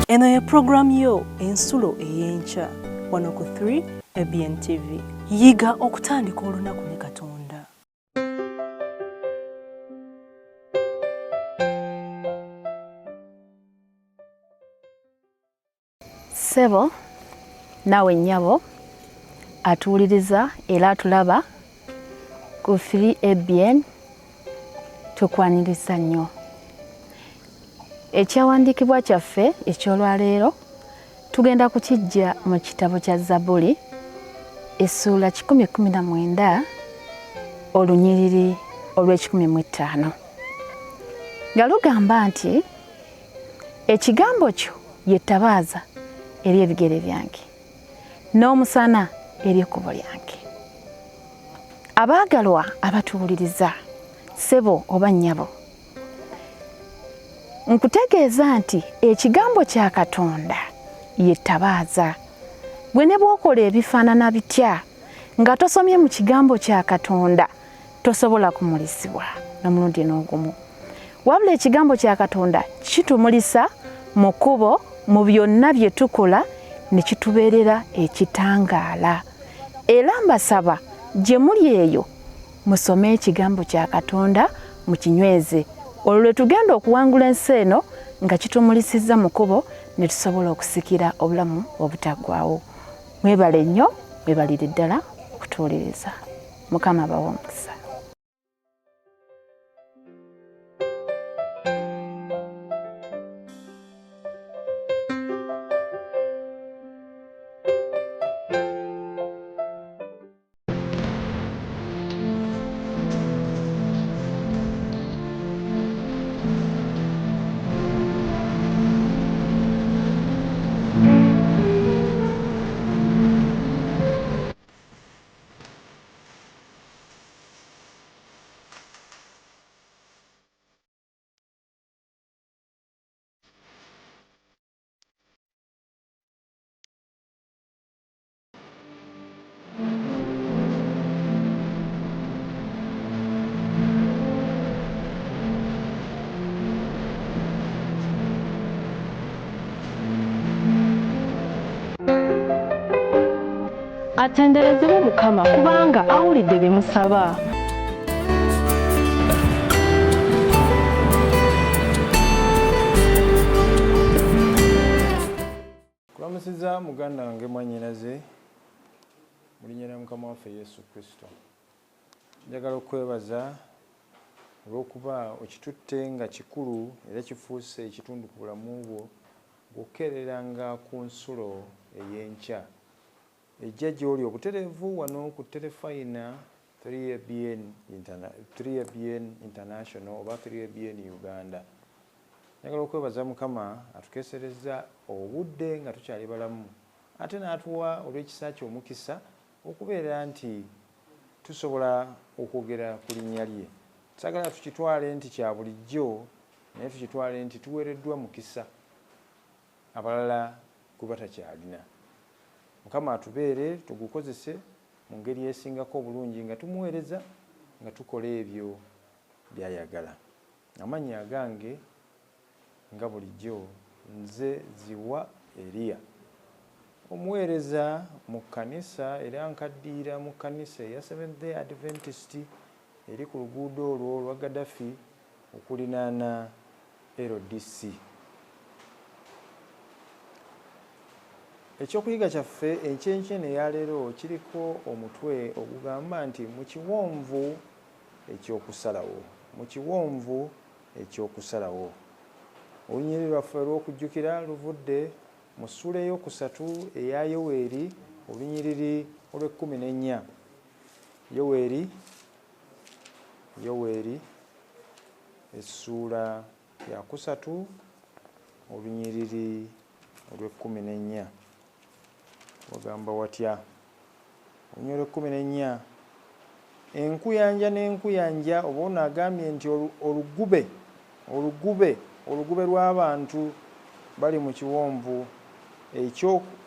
Eno ye program yo ensulo ey'enkya wano ku 3 ABN TV. Yiga okutandika olunaku ne Katonda. Sebo nawe nnyabo atuwuliriza era atulaba ku 3 ABN tukwaniriza nnyo. Ekyawandiikibwa kyaffe ekyolwaleero tugenda kukijja mu kitabo kya Zabbuli essuula 119 olunyiriri olw'15 nga lugamba nti ekigambo kyo yettabaaza eri ebigere byange n'omusana eri ekkubo lyange. Abaagalwa abatuwuliriza ssebo oba nnyabo, nkutegeeza nti ekigambo kya Katonda yettabaaza. Gwe ne bw'okola ebifaanana bitya nga tosomye mu kigambo kya Katonda tosobola kumulisibwa n'omulundi n'ogumu. Wabula ekigambo kya Katonda kitumulisa mu kkubo mu byonna bye tukola ne kitubeerera ekitangaala. Era mbasaba gye muli eyo musome ekigambo kya Katonda mu kinyweze. Olwo lwe tugenda okuwangula ensi eno nga kitumulisizza mu kkubo ne tusobola okusikira obulamu obutaggwaawo. Mwebale nnyo, mwebalire ddala okutuwuliriza. Mukama abawe omukisa. Atenderezebwe Mukama kubanga awulidde bye musaba. Kulamusiza muganda wange mwannyinaze mu linnya lya Mukama waffe Yesu Kristo. Njagala okwebaza olw'okuba okitutte nga kikulu era kifuuse ekitundu ku bulamu bwo ng'okeereranga ku nsulo ey'enkya. Ejja gy'oli obutereevu wano ku Terefayina 3ABN International oba 3ABN Uganda. Njagala okwebaza Mukama atukeeserezza obudde nga tukyali balamu ate n'atuwa olw'ekisa kye omukisa okubeera nti tusobola okwogera ku linnya lye. Sagala tukitwale nti kya bulijjo naye tukitwale nti tuweereddwa mukisa abalala gwe batakyalina. Mukama atubeere tugukozese mu ngeri esingako obulungi nga tumuweereza nga tukola ebyo by'ayagala. Amannya agange nga bulijjo nze Ziwa Elia, omuweereza mu kkanisa era nkaddiira mu kkanisa eya Seventh Day Adventist eri ku luguudo olwo olwa Gaddafi okulinaana LDC. Ekyokuyiga kyaffe enkyenkene eyaleero kiriko omutwe ogugamba nti mu kiwonvu ekyokusalawo. Mu kiwonvu ekyokusalawo. Olunyiriri lwaffe olw'okujjukira luvudde mu ssuula ey'okusatu eya Yoweeri olunyiriri olw'14. Yoweeri essuula ya kusatu olunyiriri olw'14. Wagamba watya? Olunyiriri olw'14. Enkuyanja n'enkuyanja oba ono agambye nti olugube lw'abantu bali mu kiwonvu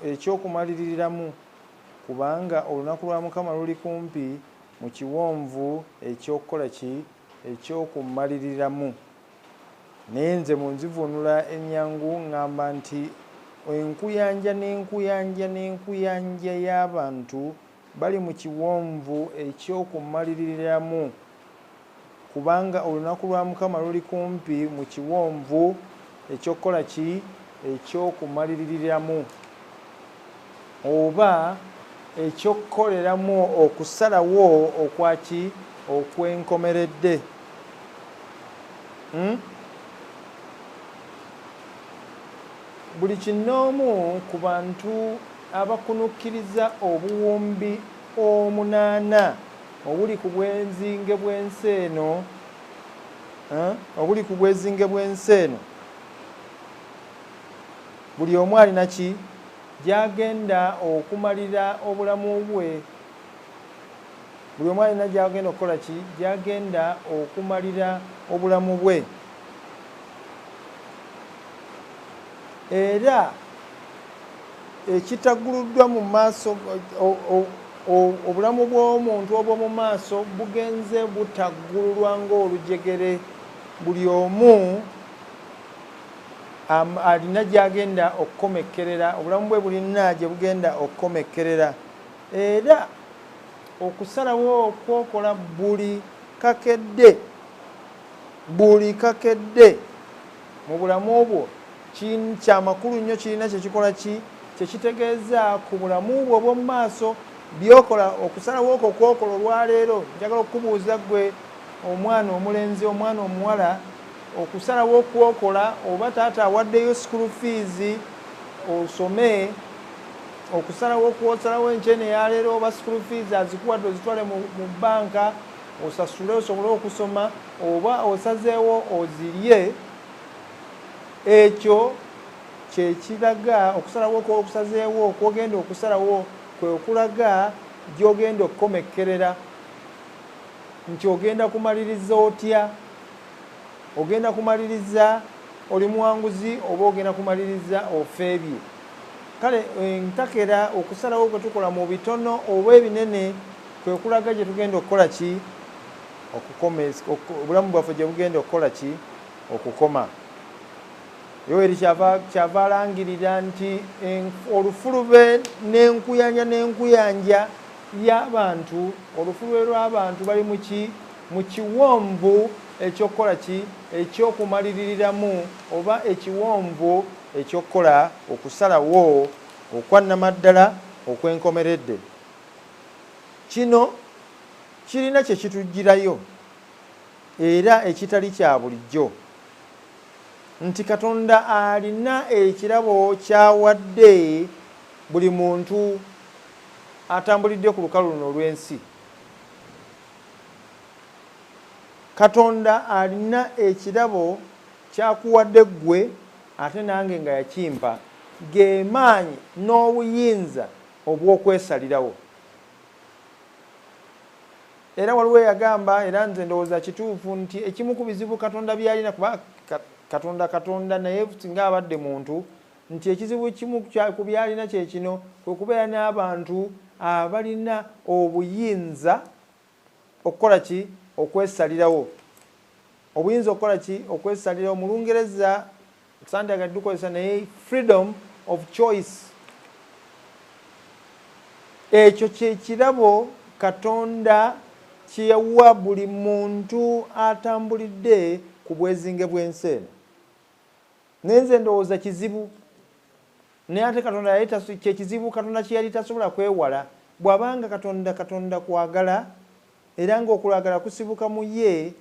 ekyokumaliriramu kubanga olunaku lwa Mukama luli kumpi mu kiwonvu ekyokukola ki ekyokumaliriramu. Naye nze mu nzivuunula ennyangu ngamba nti enkuyanja n'enkuyanja y'abantu bali mu kiwonvu eky'okumaliriramu, kubanga olunaku lwa Mukama luli kumpi mu kiwonvu eky'okukola ki? Eky'okumaliriramu oba eky'okukoleramu okusalawo okwaki? Okwenkomeredde. Buli kinoomu ku bantu abakunukkiriza obuwumbi 8 obuli ku bwezinge bw'ensi eno, buli omu alina ki? Gy'agenda okumalira obulamu bwe. Buli omu alina gy'agenda okukola ki? Gy'agenda okumalira obulamu bwe. Era ekitagguluddwa mu maaso, obulamu bw'omuntu obw'omu maaso bugenze butaggululwa ng'olujegere. Buli omu alina gy'agenda okukomekkerera, obulamu bwe bulina gye bugenda okukomekkerera. Era okusalawo okwokola buli kakedde mu bulamu bwo kyamakulu nnyo, kirina kyekikola ki? Kyekitegeeza ku bulamu bwo obw'omu maaso byokola. Okusalawo okwo kwokola olwaleero, njagala okukubuuza gwe omwana omulenzi, omwana omuwala, okusalawo okwokola oba taata awaddeyo school fees osome, okusalawo okwosalawo enkyene yaleero oba school fees azikuwadde ozitwale mu banka osasule osobole okusoma, oba osazeewo ozirye, ekyo kyekiraga okusalawo okusazeewo okwogenda okusalawo kwe okulaga gy'ogenda okukomekkerera nti ogenda kumaliriza otya. Ogenda kumaliriza oli muwanguzi oba ogenda kumaliriza ofeebye. Kale ntakera okusalawo kwe tukola mu bitono oba ebinene kwe kulaga gye tugenda okukola ki? Obulamu bwaffe gye bugenda okukola ki? Okukoma. Yoweri kyava alangirira nti olufulube n'enkuyanja y'abantu, olufulube lw'abantu bali mu kiwonvu ekyokukola ki? Ekyokumaliriramu oba ekiwonvu ekyokukola okusalawo okwannamaddala okwenkomeredde. Kino kirina kye kitujjirayo era ekitali kya bulijjo, nti Katonda alina ekirabo kyawadde buli muntu atambulidde ku lukalu luno olw'ensi. Katonda alina ekirabo kyakuwadde ggwe ate nange nga yakimpa, geemaanyi n'obuyinza obw'okwesalirawo. Era waliwo yagamba, era nze ndowooza kituufu, nti ekimu ku bizibu Katonda byalina, kuba Katonda naye singa abadde muntu, nti ekizibu kimu ku byalina kye kino, kwe kubeera n'abantu abalina obuyinza okukola ki? Okwesalirawo. Obuyinza okukola ki? Okwesalirawo. Mu Lungereza sandyagadde tukozesa naye freedom of choice. Ekyo kye kirabo Katonda kye yawa buli muntu atambulidde ku bwezinge bw'ensi eno. Nenze ndowooza kizibu, naye ate Katonda yali kye kizibu Katonda kye yali tasobola kwewala. Bw'abanga Katonda kwagala era ng'okulagala kusibuka mu ye,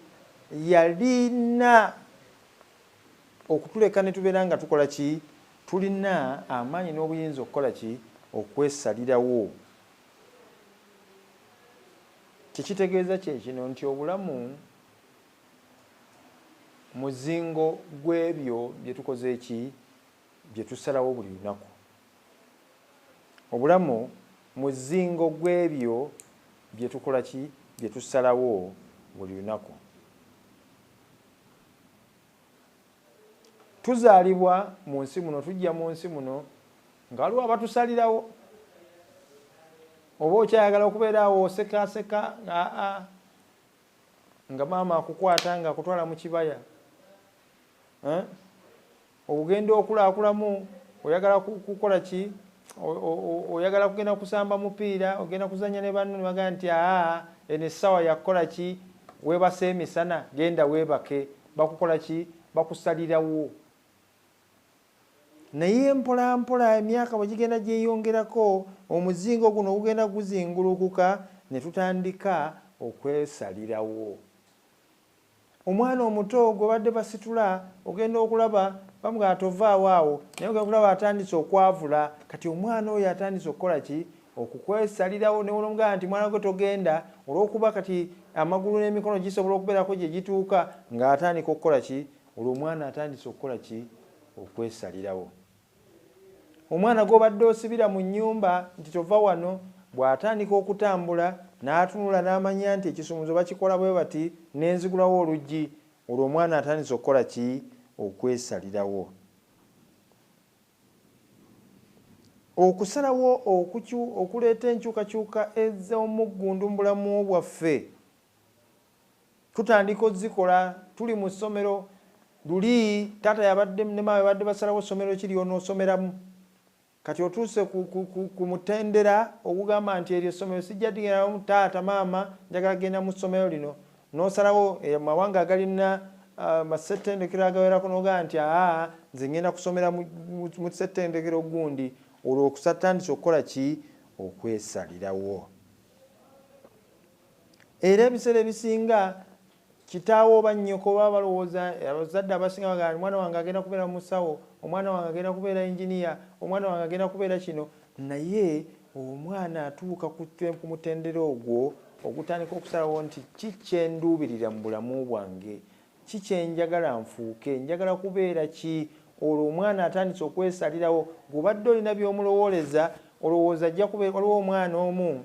yalina okutuleka ne tubeera nga tukola ki? Tulina amaanyi n'obuyinza okukola ki? Okwesalirawo. Kikitegeeza kye kino nti obulamu muzingo gw'ebyo bye tukoze eki? Bye tusalawo buli lunaku. Obulamu muzingo gw'ebyo bye tukola ki? Bye tusalawo buli lunaku. Tuzaalibwa mu nsi muno, tujja mu nsi muno nga waliwo abatusalirawo. Oba okyayagala okubeera awo osekaaseka nga maama akukwata nga akutwala mu kibaya, ogenda okulaakulamu oyagala kukola ki oyagala kugenda kusamba mupiira ogenda kuzanya ne banno ne bagamba nti eno essaawa yakukola ki weebase emisana genda weebake bakukola ki bakusalirawo. Naye mpola mpola emyaka bwe gigenda gyeyongerako omuzingo guno gugenda guzingulukuka ne tutandika okwesalirawo. Omwana omuto gwe badde basitula ogenda okulaba bamugamba tovaawo awo naye ogenda okulaba atandise okwavula. Kati omwana oyo atandise okukola ki okukwesalirawo ne olomugamba nti mwana gwe togenda olw'okuba kati amagulu n'emikono gisobola okubeerako gye gituuka ng'atandika okukola ki olwo omwana atandise okukola ki okwesalirawo. Omwana gw'obadde osibira mu nnyumba nti tova wano bw'atandika okutambula n'atunula n'amanya nti ekisumuzo bakikola bwe bati n'enzigulawo oluggi olwo omwana atandise okukola ki okwesalirawo. Okusalawo okuleeta enkyukakyuka ez'omuggundu mu bulamu bwaffe tutandika ozikola tuli mu ssomero. Luli taata yabadde ne maawe badde basalawo essomero kiri onoosomeramu. Kati otuuse ku mutendera ogugamba nti eryo essomero sijja digeramu taata maama njagala genda mu ssomero lino n'osalawo amawanga agalina masettendekero agawerako n'ogamba nti nze ngenda kusomera mu settendekero gundi. Olwo okusatandisa okukola ki okwesalirawo. Era ebiseera ebisinga kitaawo oba nnyoko baba balowooza abazadde abasinga bagamba omwana wange agenda kubeera musawo, omwana wange agenda kubeera injiniya, omwana wange agenda kubeera kino. Naye omwana atuuka ku mutendera ogwo ogutandika okusalawo nti ki kyenduubirira mu bulamu bwange, ki kyenjagala nfuuke, njagala kubeera ki. Olwo omwana atandise okwesalirawo. Gubadde olina by'omulowooleza olowooza ajja kubeera. Waliwo omwana omu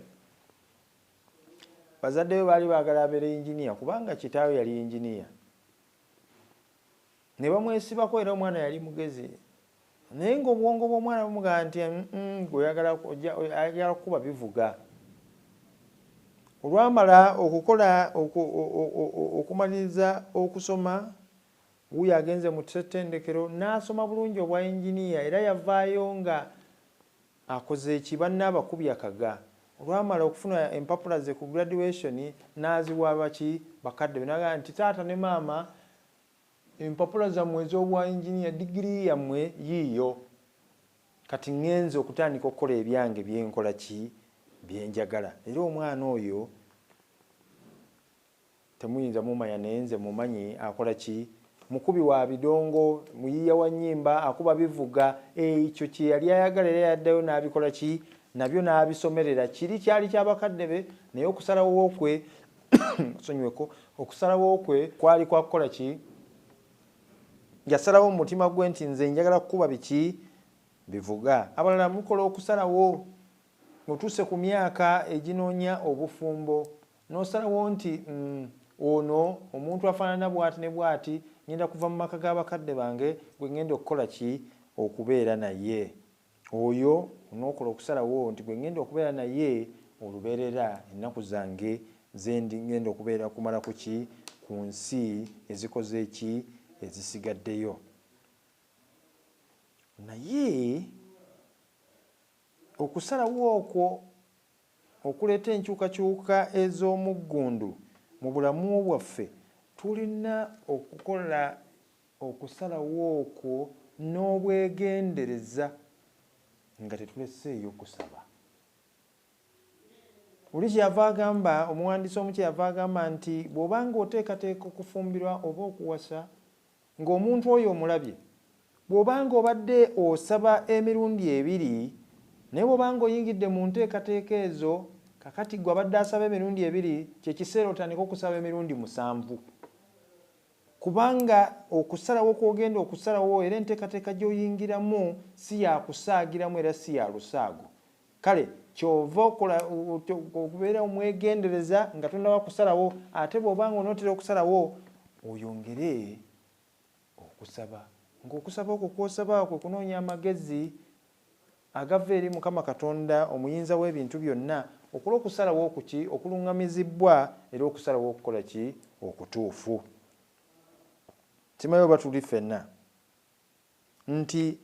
bazadde be baali baagala abeere injiniya kubanga kitaawe yali injiniya ne bamwesibako era omwana yali mugezi. Naye ng'obwongo bw'omwana bumugamba nti oyagala kukuba bivuga. Olwamala okukola okumaliriza okusoma wuyo agenze mu ssettendekero n'asoma bulungi obwa injiniya era yavaayo nga akoze eki banne abakubye akaga. Olwamala okufuna empapula ze ku graduation n'aziwa abaki bakadde be n'agamba nti taata ne maama empapula zammwe ez'obwa injiniya digiri yammwe yiiyo. Kati ngenze okutandika okukola ebyange byenkola ki byenjagala. Era omwana oyo temuyinza mumanya naye nze mumanyi akola ki mukubi wa bidongo muyiya wa nnyimba akuba bivuga. Ekyo kye yali ayagala era yaddayo n'abikola ki nabyo n'abisomerera. Kiri kyali ky'abakadde be naye okusalawo kwe sonyiweko okusalawo kwe kwali kwa kukola ki yasalawo mu mutima gwe nti nze njagala kukuba biki bivuga. Abalala mukola okusalawo otuuse ku myaka eginoonya obufumbo n'osalawo nti ono omuntu afaanana bw'ati ne bw'ati ngenda kuva mu maka g'abakadde bange gwe ngenda okukola ki okubeera naye. Oyo onookola okusalawo nti gwe ngenda okubeera naye olubeerera ennaku zange zendi ngenda okubeera kumala ku ki ku nsi ezikoze eki ezisigaddeyo. Naye okusalawo okwo okuleeta enkyukakyuka ez'omuggundu mu bulamu bwaffe tulina okukola okusalawo okwo n'obwegendereza nga tetuleseeyo kusaba. Oli kyeyava agamba omuwandiisi omu kyeyava agamba nti bw'obanga oteekateeka okufumbirwa oba okuwasa ng'omuntu oyo omulabye, bw'obanga obadde osaba emirundi ebiri naye bw'obanga oyingidde mu nteekateeka ezo kakati gwe abadde asaba emirundi ebiri kyekiseera otandika okusaba emirundi 7 kubanga okusalawo kw'ogenda okusalawo era enteekateeka gy'oyingiramu si yakusaagiramu era si ya lusaago. Kale kyova okubeera omwegendereza nga tonnaba kusalawo ate bw'obanga onootera okusalawo oyongere okusaba. Ng'okusaba okwo kw'osaba kwe kunoonya amagezi agava eri Mukama Katonda omuyinza w'ebintu byonna okola okusalawo okuki okulungamizibwa era okusalawo okukola ki okutuufu. Simanyi oba tuli ffenna nti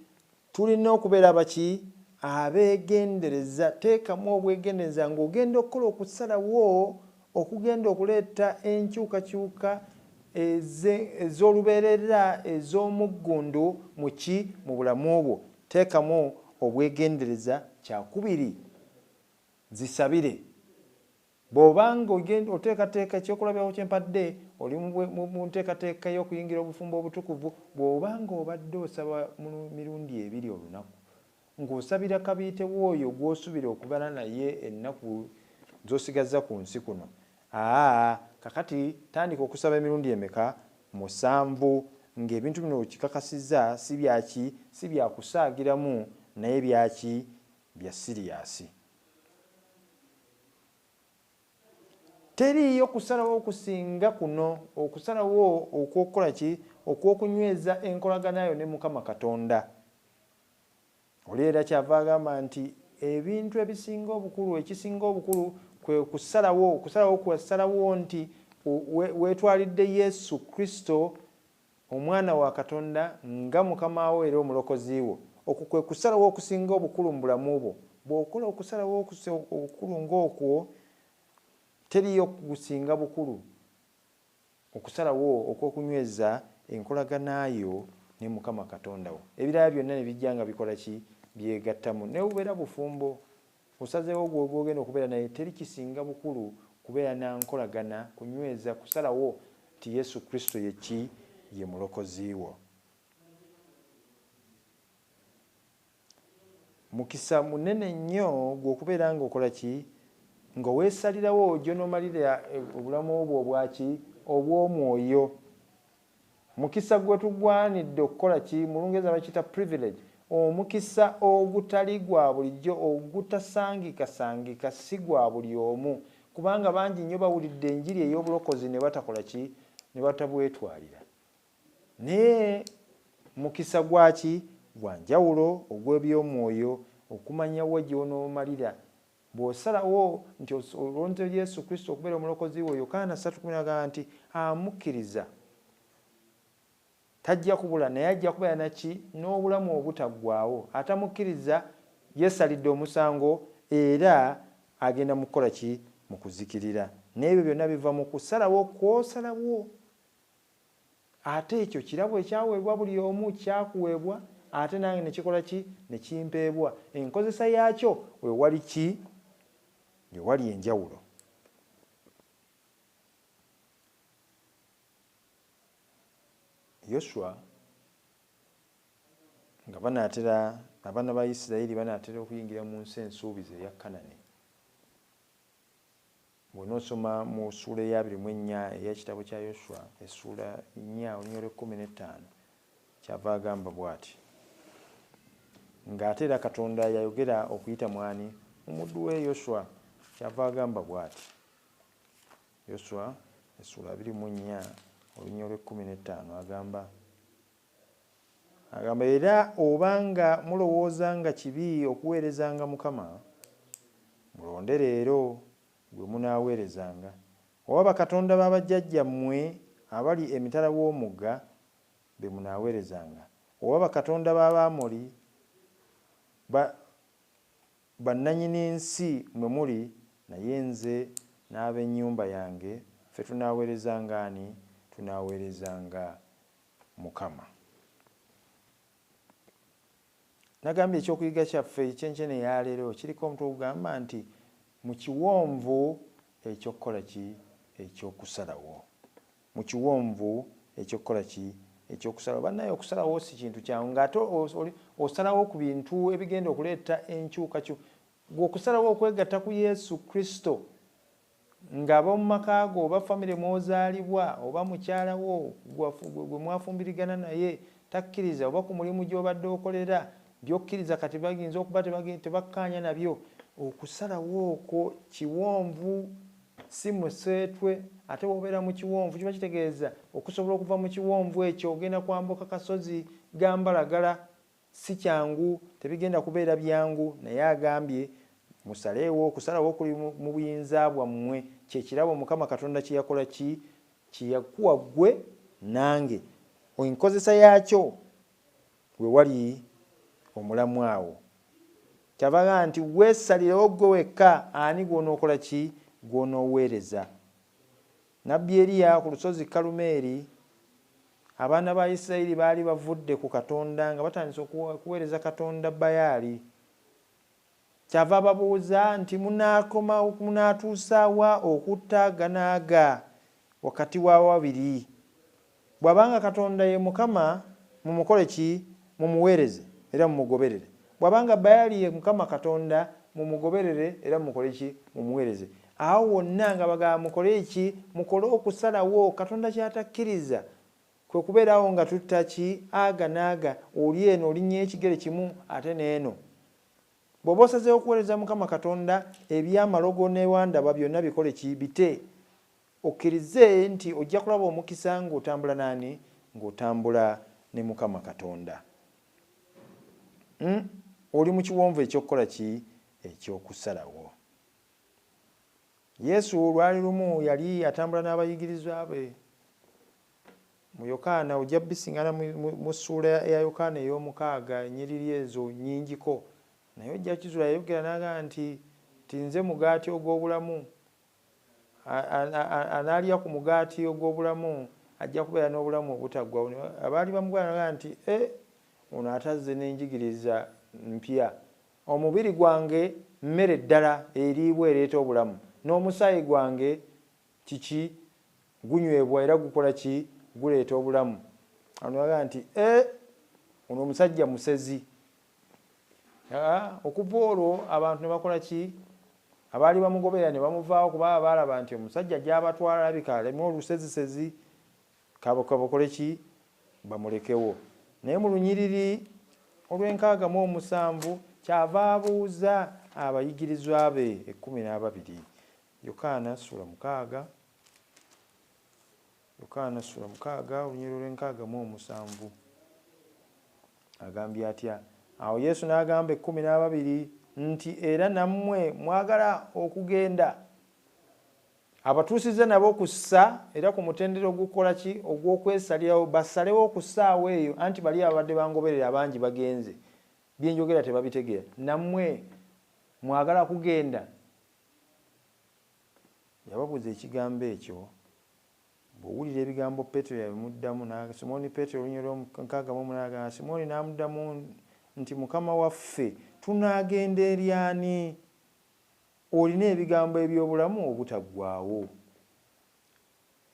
tulina okubeera baki abeegendereza. Teekamu obwegendereza ng'ogenda okukola okusalawo okugenda okuleeta enkyukakyuka ez'olubeerera ez'omuggundu mu bulamu bwo. Teekamu obwegendereza. Kyakubiri, zisabire. Bw'obanga ogenda oteekateeka ekyokulabirako kyempadde oli mu nteekateeka y'okuyingira obufumbo obutukuvu, bw'obanga obadde osaba mu mirundi 2 olunaku ng'osabira kabiite w'oyo gw'osuubira okubala naye ennaku z'osigaza ku nsi kuno, kakati tandika okusaba emirundi emeka? 7, ng'ebintu bino kikakasizza si byaki, si byakusaagiramu naye byaki, bya siriyasi. Teriyo kusalawo okusinga kuno, okusalawo okwokukola ki, okwokunyweza enkolagana yo ne Mukama Katonda. Oli era kyava agamba nti ebintu ebisinga obukulu, ekisinga obukulu kwe kusalawo kwesalawo nti weetwalidde Yesu Kristo omwana wa Katonda nga Mukama wo era omulokozi wo. Okwo kwe kusalawo okusinga obukulu mu bulamu bwo. Bw'okola okusalawo obukulu ng'okwo, teriyo kusinga bukulu okusalawo okwokunyweza enkolagana yo ne Mukama Katonda wo. Ebirala byonna ne bijja nga bikola ki? Byegattamu. Ne bubeera bufumbo osazeewo gw'ogenda okubeera naye, teri kisinga bukulu kubeera na nkolagana, kunyweza, kusalawo ti Yesu Kristo ye ki? Ye mulokozi wo. Mukisa munene nnyo gw'okubeera ng'okola ki? Nga weesalirawo gy'onoomalira obulamu bwo obwaki? Obw'omwoyo. Mukisa gwe tugwanidde okukola ki? Mu Lungereza bakiyita privilege. Omukisa ogutali gwa bulijjo, ogutasangikasangika, si gwa buli omu, kubanga bangi nnyo bawulidde enjiri ey'obulokozi ne batakola ki? Ne batabwetwalira. Naye mukisa gwaki? Gwa njawulo, ogw'ebyomwoyo, okumanya wa gy'onoomalira. Bw'osalawo nti olonze Yesu Kristo okubeera omulokozi wo, Yokaana 3:10 nti amukkiriza tajja kubula naye ajja kubeera naki? N'obulamu obutaggwaawo. Atamukkiriza yeesalidde omusango era agenda mu kukola ki? Mu kuzikirira. N'ebyo byonna biva mu kusalawo kw'osalawo. Ate ekyo kirabo ekyaweebwa buli omu, kyakuweebwa, ate nange ne kikola ki? Ne kimpeebwa. Enkozesa yaakyo we wali ki? We wali enjawulo. Yoswa nga banaatera, abaana ba Isirayiri banaatera okuyingira mu nsi ensuubize eya Kanani. Bw'onoosoma mu ssuula eya 24 ey'ekitabo kya Yoswa, essuula 4:15, kyava agamba bw'ati. Ng'ate era Katonda yayogera okuyita mwani? Omuddu we Yoswa. Kyava agamba bw'ati. Yoswa essuula 24:15 agamba era obanga mulowooza nga kibi okuweerezanga Mukama, mulonde leero gwe munaaweerezanga. Oba bakatonda b'abajjajjammwe abali emitala w'omugga be munaaweerezanga. Oba bakatonda b'Abamoli bannannyini nsi mwe muli, naye nze n'ab'ennyumba yange ffe tunaaweerezanga ani? Tunaaweerezanga Mukama. Nagambye ekyokuyiga kyaffe ekyenkene eyaleero kiriko omutwe ogugamba nti mu kiwonvu ekyokukola ki? Ekyokusalawo. Mu kiwonvu ekyokukola ki? Ekyokusalawo. Bannaye okusalawo si kintu kyangu, ng'ate osalawo ku bintu ebigenda okuleeta enkyukakyuka. Okusalawo okwegatta ku Yesu Kristo, ng'ab'omu maka go oba famire mw'ozaalibwa oba mukyalawo gwe mwafumbirigana naye takkiriza, oba ku mulimu gy'obadde okolera by'okkiriza kati baginza okuba tebakkaanya nabyo. Okusalawo okwo kiwonvu, si museetwe. Ate bw'obeera mu kiwonvu kiba kitegeeza okusobola okuva mu kiwonvu ekyo ogenda kwambuka kasozi gambalagala, si kyangu, tebigenda kubeera byangu. Naye agambye musaleewo. Okusalawo kuli mu buyinza bwammwe. Kyekirabo Mukama Katonda kye yakola ki? Kye yakuwa ggwe nange. Enkozesa yaakyo we wali omulamu awo kyavaga nti weesalirewo gwe wekka ani gw'onookola ki gw'onooweereza. Nabbi Eriya ku lusozi Kalumeeri abaana ba Isirayiri baali bavudde ku Katonda nga batandise okuweereza Katonda Bayaali. Kyava babuuza nti munaatuusa wa okuttaganaaga wakati wa babiri? Bw'abanga Katonda ye Mukama mumukole ki? Mumuweereze era mumugoberere. Bw'abanga Bayaali ye Mukama Katonda mumugoberere era mumukole ki? Mumuweereze. Awo wonna nga bagamba mukole ki? Mukole okusalawo. Katonda kyatakkiriza kwe kubeerawo nga tutta ki? Aga naaga, oli eno olinnye ekigere kimu ate n'eno. Bw'oba osazeewo okuweereza Mukama Katonda, ebyamalogo n'ewandaba byonna bikole ki? Bite. Okkirize nti ojja kulaba omukisa ng'otambula n'ani? Ng'otambula ne Mukama Katonda. Oli mu kiwonvu eky'okukola ki? Eky'okusalawo. Yesu lwali lumu yali atambula n'abayigirizwa be. Mu Yokaana ojja bisingana mu ssuula ya Yokaana ey'omukaaga, ennyiriri ezo nnyingiko. Naye ojja kizuula yayogera n'agamba nti nze mugaati ogw'obulamu. Anaalya ku mugaati ogw'obulamu ajja kubeera n'obulamu obutaggwawo. Abaali bamugamba n'agamba nti ono atazze n'enjigiriza mpya. Omubiri gwange mmere ddala eriibwa ereeta obulamu. N'omusaayi gwange kiki? Gunywebwa era gukola ki? Guleeta obulamu. Ano agamba nti ono omusajja musezi. Okuva olwo abantu ne bakola ki? Abaali bamugoberera ne bamuvaawo kuba baalaba nti omusajja gy'abatwala alabika alemu olusezisezi. Kabakole ki? Bamulekewo. Naye mu lunyiriri olw'67 kyava abuuza abayigirizwa be 12. Yokaana sura 6. Yokaana sura 6 olunyiriri olw'67 agambye atya? Awo Yesu n'agamba 12 nti era nammwe mwagala okugenda. Abatuusize nabo kussa era ku mutendera ogukola ki? Ogw'okwesalirawo basalewo okussaawo eyo anti bali abadde bangoberera abangi bagenze. Byenjogera tebabitegeera. Nammwe mwagala kugenda. Yababuuza ekigambo ekyo. Bw'owulira ebigambo Peetero yabimuddamu Simooni Peetero olunyiriri olw'68 Simooni n'amuddamu nti Mukama waffe tunaagenda eri ani? Olina ebigambo eby'obulamu obutaggwaawo.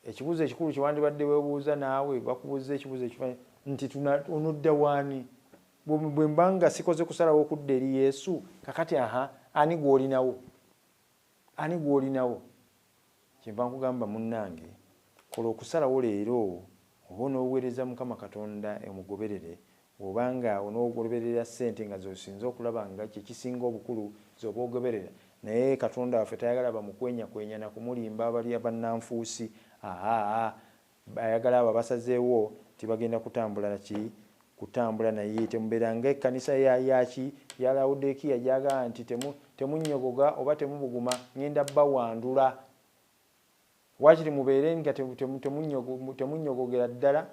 Ekibuuzo ekikulu kye wandibadde weebuuza naawe bakubuuza ekibuuzo ekifaanyi nti onodda waani? Bwe mbanga sikoze kusalawo okudda eri Yesu kakati ani gw'olinawo? Ani gw'olinawo? Kyenva nkugamba munnange kola okusalawo leero oba onooweereza Mukama Katonda emugoberere obanga onoogoberera ssente nga zosinza okulaba nga kyekisinga obukulu zoba ogoberera. Naye Katonda waffe tayagala bamukwenyakwenya na kumulimba abali abannanfuusi. Ayagala abo basazeewo tibagenda kutambula ki? Kutambula naye. Temubeera ng'ekkanisa ya Lawodikiya gyagala nti temunnyogoga oba temubuguma ngenda bawandula. Waakiri mubeere nga temunnyogogera ddala,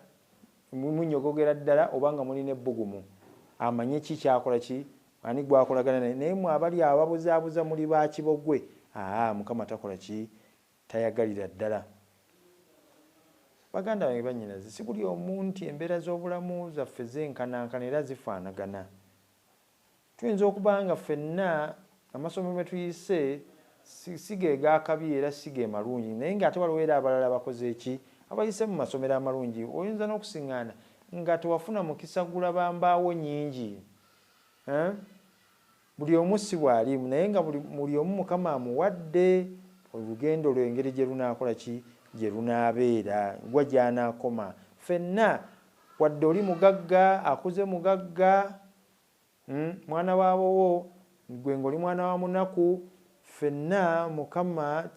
munyogogera ddala obanga mulina ebbugumu. Amanye ki kyakola ki? Ani gwakolagana naye. Naye mwe abali ababuzaabuza muli ba kibogwe. Mukama takola ki? Tayagalira ddala. Baganda bange bannyinaze, si buli omu nti embeera z'obulamu zaffe zenkanankana era zifaanagana. Tuyinza okuba nga ffenna amasomero mwe tuyise si ge gaakabi era si ge malungi, naye ng'ate waliwo era abalala bakoze eki? Abayise mu masomero amalungi. Oyinza n'okusiŋŋaana nga tewafuna mukisa gulaba mbaawo nnyingi. Buli omu si bw'alimu naye nga buli omu Mukama amuwadde olugendo lwe engeri gye lunaakola ki? Gye lunaabeera gwa gy'anaakoma. Ffenna wadde oli mugagga akuze mugagga, mwana waabowo gwe ng'oli mwana wa munaku, ffenna Mukama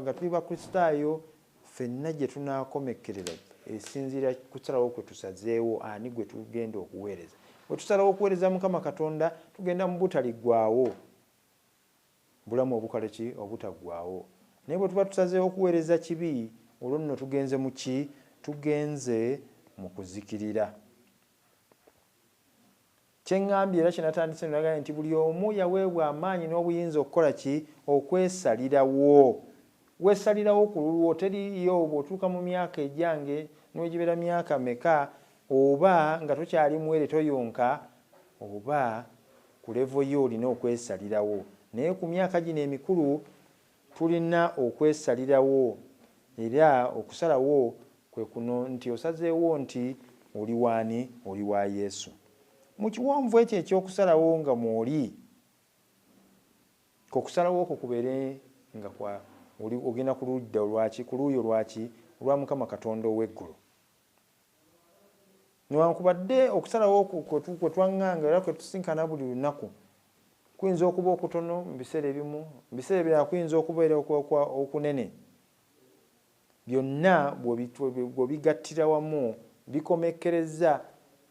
nga tuli Bakristaayo ffenna gye tunaakomekkerera esinziira kusalawo kwe tusazeewo ani gwe tugenda okuweereza. Bwe tusalawo okuweereza Mukama Katonda tugenda mu butaliggwaawo, bulamu obukale ki? Obutaggwaawo. Naye bwe tuba tusazeewo okuweereza kibi olwo nno tugenze mu ki? Tugenze mu kuzikirira. Kyengambye era kyenatandise nagambye nti buli omu yaweebwa amaanyi n'obuyinza okukola ki? Okwesalirawo. Weesalirawo ku lulwo, teriyo bw'otuuka mu myaka egyange n'wegibeera myaka meka, oba nga tokyali mwere toyonka, oba ku levo yo olina okwesalirawo. Naye ku myaka gino emikulu tulina okwesalirawo, era okusalawo kwe kuno nti osazeewo nti oli waani? Oli wa Yesu. Mu kiwonvu ekyo ekyokusalawo nga mwoli, okusalawo okwo kubeere nga ogenda ku ludda olwaki? Ku luuyi olwaki? Olwa Mukama Katonda ow'eggulu. Newankubadde okusalawo kwe twaŋŋanga era kwe tusinkana buli lunaku kuyinza okuba okutono mu biseera ebimu, mu biseera ebirala kuyinza okubeera okunene. Byonna bw'obigattira wamu bikomekkereza,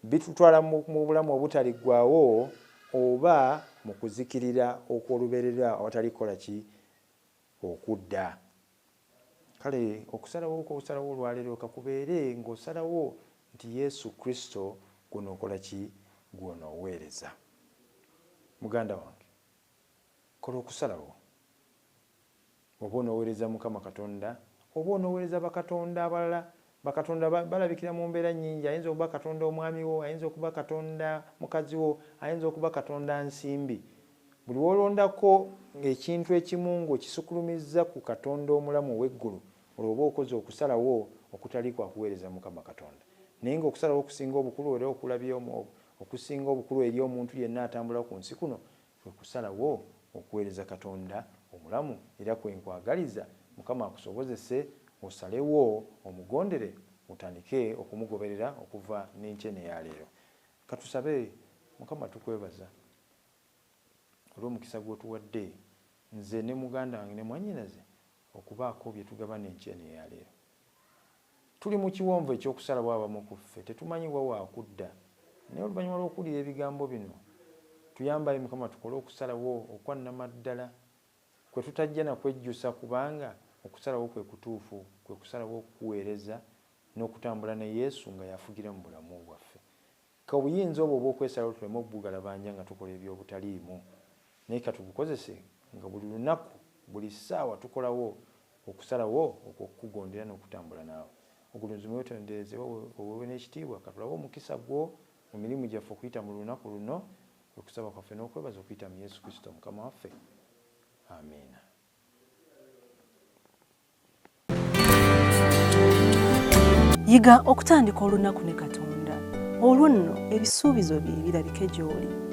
bitutwala mu bulamu obutaliggwaawo oba mu kuzikirira okw'olubeerera awatali kukola ki? Okudda. Kale okusalawo okusalawo olwaleero kakubeere ng'osalawo nti Yesu Kristo gw'onookola ki? Gw'onooweereza. Muganda wange, kola okusalawo. Oba onooweereza Mukama Katonda, oba onooweereza bakatonda abalala. Bakatonda balabikira mu mbeera nnyingi. Ayinza okuba Katonda omwami wo, ayinza okuba Katonda mukazi wo, ayinza okuba Katonda nsimbi. Buli wolondako ekintu ekimu ng'okisukulumizza ku Katonda omulamu ow'eggulu, olwo oba okoze okusalawo okutali kwa kuweereza Mukama Katonda. Naye ng'okusalawo okusinga obukulu era okusinga obukulu eri omuntu yenna atambula ku nsi kuno kwe kusalawo okuweereza Katonda omulamu, era kwe nkwagaliza Mukama akusobozese osalewo omugondere otandike okumugoberera okuva n'enkya ya leero. Katusabe. Mukama tukwebaza olw'omukisa gw'otuwadde nze ne muganda wange ne mwannyinaze okubaako bye tugabana enkya ya leero. Tuli mu kiwonvu ekyokusalawo abamu ku ffe tetumanyi wa waakudda, naye oluvannyuma lw'okuwulira ebigambo bino tuyambayo Mukama tukole okusalawo okwannamaddala kwe tutajja nakwejjusa, kubanga okusalawo kwe kutuufu, kwe kusalawo okukuweereza n'okutambula ne Yesu nga yafugira mu bulamu bwaffe. Ka obuyinza obwo obw'okwesalawo tuleme okubugalabanja nga tukola eby'obutaliimu, naye katubukozese nga buli lunaku, buli ssaawa tukolawo okusalawo okw'okukugondera n'okutambula naawe. Ogulunzi mwetendereze owewe n'ekitiibwa, katulabe omukisa gwo mu mirimu gyaffe okuyita mu lunaku luno, okusaba kwaffe n'okwebaza okuyita mu Yesu Kristo Mukama waffe. Amiina. Yiga okutandika olunaku ne Katonda. Olwo nno ebisuubizo bye birabike gy'oli.